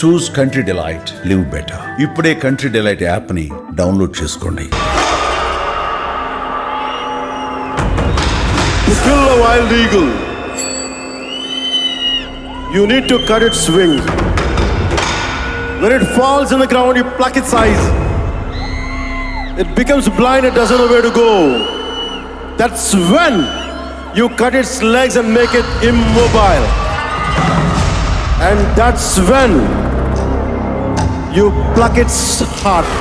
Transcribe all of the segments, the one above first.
చూస్ country delight, live better. ఇప్పుడే country delight app ని download చేసుకోండి. To kill a wild eagle, you need to cut its wings. When it falls on the ground, you pluck its eyes. It becomes blind, it doesn't know where to go. That's when you cut its legs and make it immobile. And that's when you pluck its heart.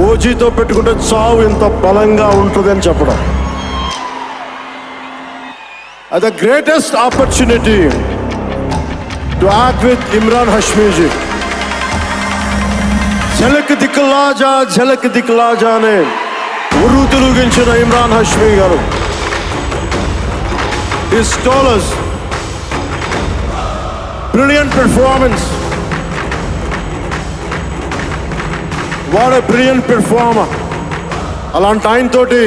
ఓజీతో పెట్టుకుంటే చావు ఇంత బలంగా ఉంటుంది అని చెప్పడం. The greatest opportunity to act with Imran Hashmi ji. झलक दिखला जा ने ఉర్రు తిరిగించిన ఇమ్రాన్ హష్మీ గారు. His scholars, brilliant performance. What a brilliant performer. అలాంటి ఆయన తోటి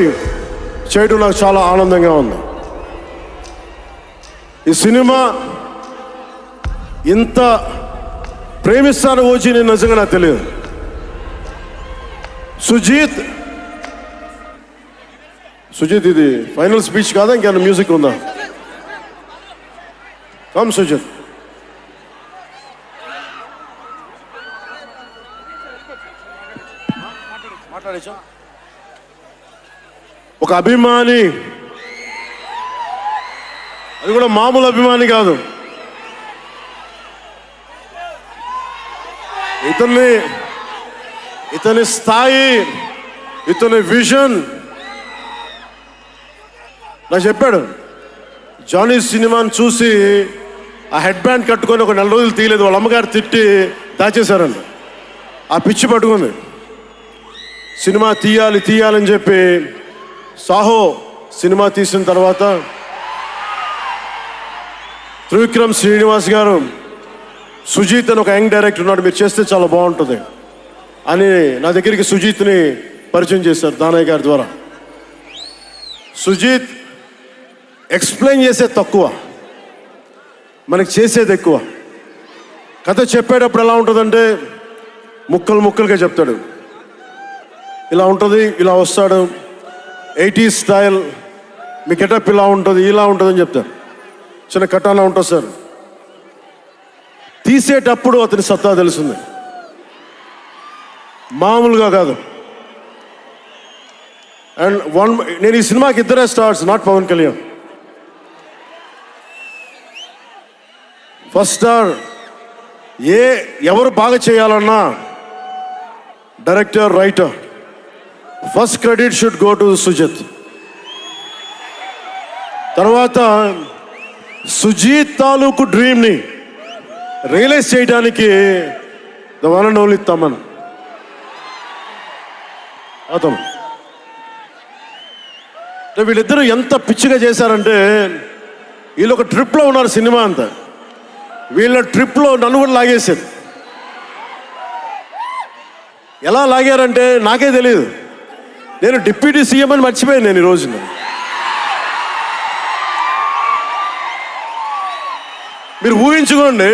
చేయడం నాకు చాలా ఆనందంగా ఉంది. ఈ సినిమా ఇంత ప్రేమిస్తాను ఓజీ నేను నిజంగా నాకు తెలియదు. సుజీత్ ఇది ఫైనల్ స్పీచ్ కాదా, ఇంకేమైనా మ్యూజిక్ ఉందా? కమ్ సుజిత్. ఒక అభిమాని, అది కూడా మామూలు అభిమాని కాదు. ఇతని స్థాయి, ఇతని విజన్ నాకు చెప్పాడు. జానీ సినిమాని చూసి ఆ హెడ్ బ్యాండ్ కట్టుకొని ఒక 4 రోజులు తీయలేదు. వాళ్ళ అమ్మగారు తిట్టి దాచేశారండి. ఆ పిచ్చి పట్టుకుంది. సినిమా తీయాలని చెప్పి సాహో సినిమా తీసిన తర్వాత త్రివిక్రమ్ శ్రీనివాస్ గారు, సుజీత్ అని ఒక యంగ్ డైరెక్టర్ ఉన్నాడు, మీరు చేస్తే చాలా బాగుంటుంది అని నా దగ్గరికి సుజీత్ని పరిచయం చేశారు దానయ్య గారి ద్వారా. సుజీత్ ఎక్స్ప్లెయిన్ చేసేది తక్కువ, మనకి చేసేది ఎక్కువ. కథ చెప్పేటప్పుడు ఎలా ఉంటుందంటే ముక్కలుగా చెప్తాడు. ఇలా ఉంటుంది, ఇలా వస్తాడు, 80s స్టైల్, మీ గెటప్ ఇలా ఉంటుంది, ఇలా ఉంటుందని చెప్తారు. చిన్న కటానా ఉంటుంది సార్. తీసేటప్పుడు అతని సత్తా తెలిసింది, మామూలుగా కాదు. అండ్ నేను ఈ సినిమాకి 2 stars, not Pawan Kalyan. First star ఎవరు బాగా చేయాలన్నా director, writer, first credit should go to Sujith. తర్వాత సుజీత్ తాలూకు డ్రీమ్ని రియలైజ్ చేయడానికి the one and only Thaman. అతను వీళ్ళిద్దరూ ఎంత పిచ్చిగా చేశారంటే, వీళ్ళు ఒక ట్రిప్లో ఉన్నారు సినిమా అంతా. వీళ్ళ ట్రిప్లో నన్ను కూడా లాగేశారు. ఎలా లాగారంటే నాకే తెలియదు. నేను డిప్యూటీ సీఎం అని మర్చిపోయాను నేను ఈ రోజున. మీరు ఊహించుకోండి,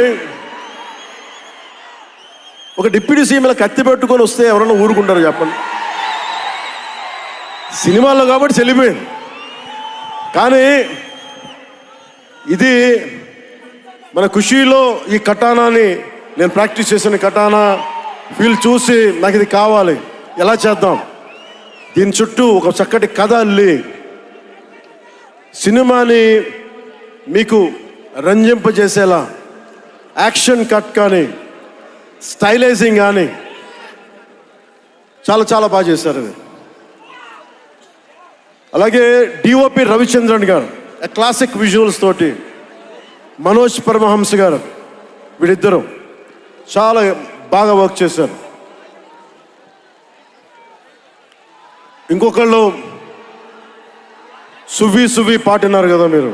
ఒక డిప్యూటీ సీఎం ఇలా కత్తి పెట్టుకొని వస్తే ఎవరన్నా ఊరుకుంటారు చెప్పండి? సినిమాల్లో కాబట్టి చెల్లిపోయింది. కానీ ఇది మన ఖుషీలో ఈ కటానాని నేను ప్రాక్టీస్ చేసిన కటానా ఫీల్ చూసి నాకు ఇది కావాలి, ఎలా చేద్దాం, దీని చుట్టూ ఒక చక్కటి కథ అల్లి సినిమాని మీకు రంజింపజేసేలా యాక్షన్ కట్ కానీ స్టైలైజింగ్ కానీ చాలా బాగా చేశారు అది. అలాగే డిఓపి రవిచంద్రన్ గారు క్లాసిక్ విజువల్స్ తోటి, మనోజ్ పరమహంస గారు, వీళ్ళిద్దరూ చాలా బాగా వర్క్ చేశారు. ఇంకొకళ్ళు సువి పాటినారు కదా మీరు,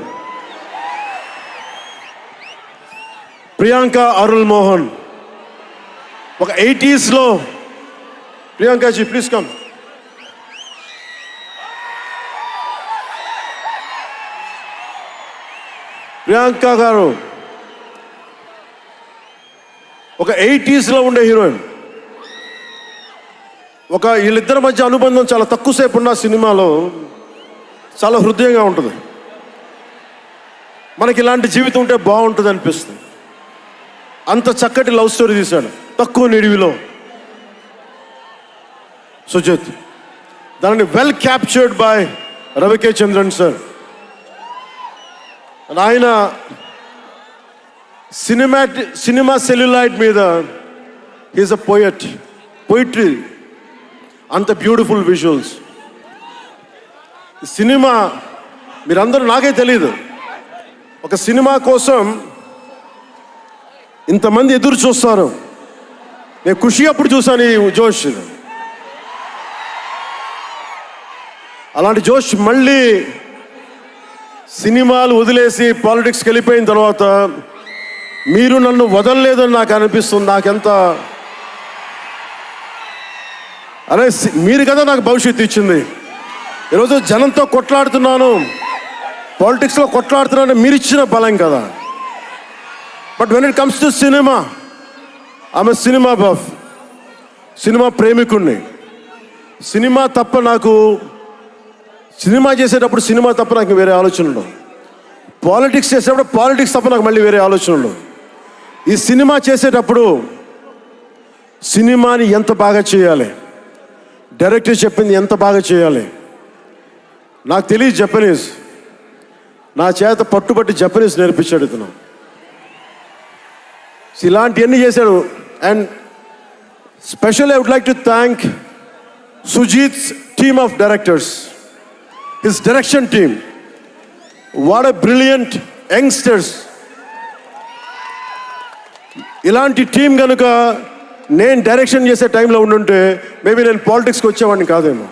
ప్రియాంక అరుల్ మోహన్. ఒక 80s ప్రియాంకాజీ ప్లీజ్ కమ్. ప్రియాంక గారు ఒక 80s ఉండే హీరోయిన్. వీళ్ళిద్దరి మధ్య అనుబంధం చాలా తక్కువసేపు ఉన్న సినిమాలో చాలా హృదయంగా ఉంటుంది. మనకి ఇలాంటి జీవితం ఉంటే బాగుంటుంది అనిపిస్తుంది. అంత చక్కటి లవ్ స్టోరీ తీశాడు తక్కువ నిడివిలో సుజిత్. దానిని well captured by రవికే Chandran sir. ఆయన సినిమా సెల్యులాయిడ్ మీద హీస్ అ పోయిట్రీ, అంత బ్యూటిఫుల్ విజువల్స్. సినిమా మీరందరూ నాకే తెలియదు, ఒక సినిమా కోసం ఇంతమంది ఎదురు చూస్తారు. నేను ఖుషి అప్పుడు చూశాను ఈ జోష్. అలాంటి జోష్ మళ్ళీ సినిమాలు వదిలేసి పాలిటిక్స్కి వెళ్ళిపోయిన తర్వాత మీరు నన్ను వదలలేదని నాకు అనిపిస్తుంది. నాకెంత అరే మీరు కదా నాకు భవిష్యత్తు ఇచ్చింది. ఈరోజు జనంతో కొట్లాడుతున్నాను, పాలిటిక్స్లో కొట్లాడుతున్నాను, మీరు ఇచ్చిన బలం కదా. But when it comes to cinema, ఆమె సినిమా బఫ్, సినిమా ప్రేమికుణ్ణి. సినిమా తప్ప నాకు సినిమా చేసేటప్పుడు సినిమా తప్ప నాకు వేరే ఆలోచన ఉండవు. పాలిటిక్స్ చేసేటప్పుడు పాలిటిక్స్ తప్ప నాకు మళ్ళీ వేరే ఆలోచన ఉండవు. ఈ సినిమా చేసేటప్పుడు సినిమాని ఎంత బాగా చేయాలి, డైరెక్టర్ చెప్పింది ఎంత బాగా చేయాలి. నాకు తెలియదు జపనీస్, నా చేత పట్టుబట్టి జపనీస్ నేర్పించాడు ఇతను. ఇలాంటివన్నీ చేశాడు. And special I would like to thank Sujeeth's team of directors, his direction team. What a brilliant youngsters. ఇలాంటి టీం కనుక నేను డైరెక్షన్ చేసే టైంలో ఉండుంటే మేబీ నేను పాలిటిక్స్కి వచ్చేవాడిని కాదేమో.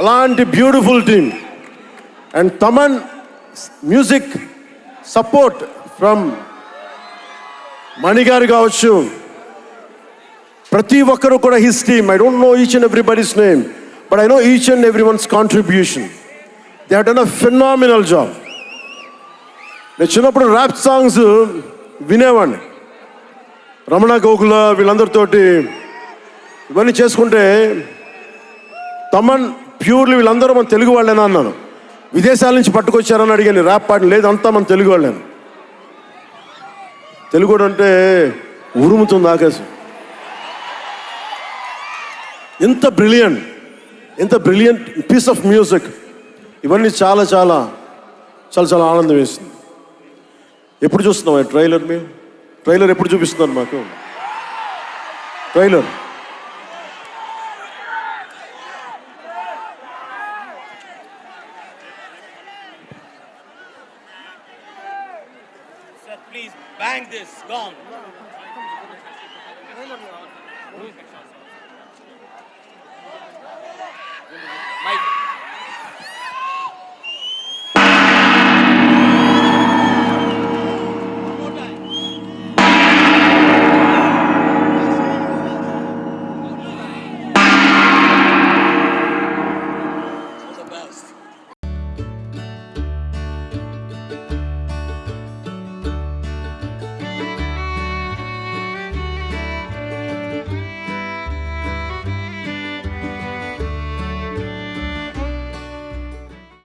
అలాంటి beautiful team. And Thaman music support from మణిగారు కావచ్చు, ప్రతి ఒక్కరు కూడా his team. I don't know each and everybody's name, but I know each and everyone's contribution. They have done a phenomenal job. నేను చిన్నప్పుడు ర్యాప్ సాంగ్స్ వినేవాడిని, రమణ గోకుల వీళ్ళందరితోటి ఇవన్నీ చేసుకుంటే. తమన్ ప్యూర్లీ వీళ్ళందరూ మన తెలుగు వాళ్ళేనా అన్నాను. విదేశాల నుంచి పట్టుకొచ్చారని అడిగాను. ర్యాప్ పాట లేదు, అంతా మన తెలుగు వాళ్ళేను. తెలుగు అంటే ఉరుముతుంది ఆకాశం. ఎంత బ్రిలియంట్ పీస్ ఆఫ్ మ్యూజిక్. ఇవన్నీ చాలా చాలా చాలా చాలా ఆనందం వేస్తుంది. ఎప్పుడు చూస్తున్నాం ట్రైలర్? మేము ట్రైలర్ ఎప్పుడు చూపిస్తున్నారు మాకు? Trailer Sir, please bang this gong.